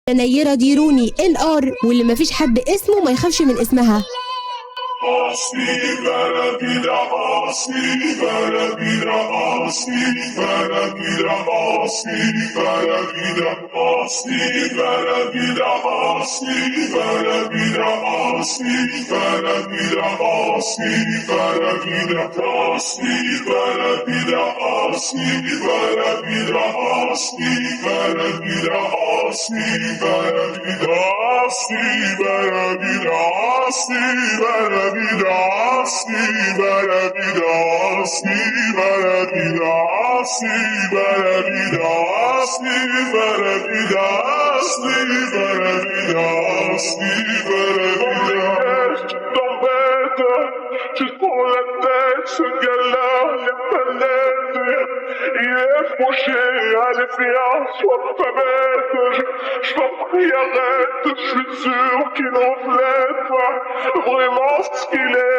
نيرة ديروني NR، واللي مفيش حد اسمه ما يخافش من اسمها. Asli vera vida, asli vera vida, asli vera vida, asli vera vida, asli vera vida, asli vera vida, asli vera vida, asli vera vida, asli vera vida, asli vera vida, asli vera vida, asli vera vida, asli vera vida, asli vera vida, asli vera vida, asli vera vida, asli vera vida, asli vera vida, asli vera vida, asli vera vida. T'embête, tu prends la tête, ce gars-là, les palettes, il est fauché, allez viens, sois pas bête, je t'en prie arrête, je suis sûr qu'il reflète pas vraiment ce qu'il est.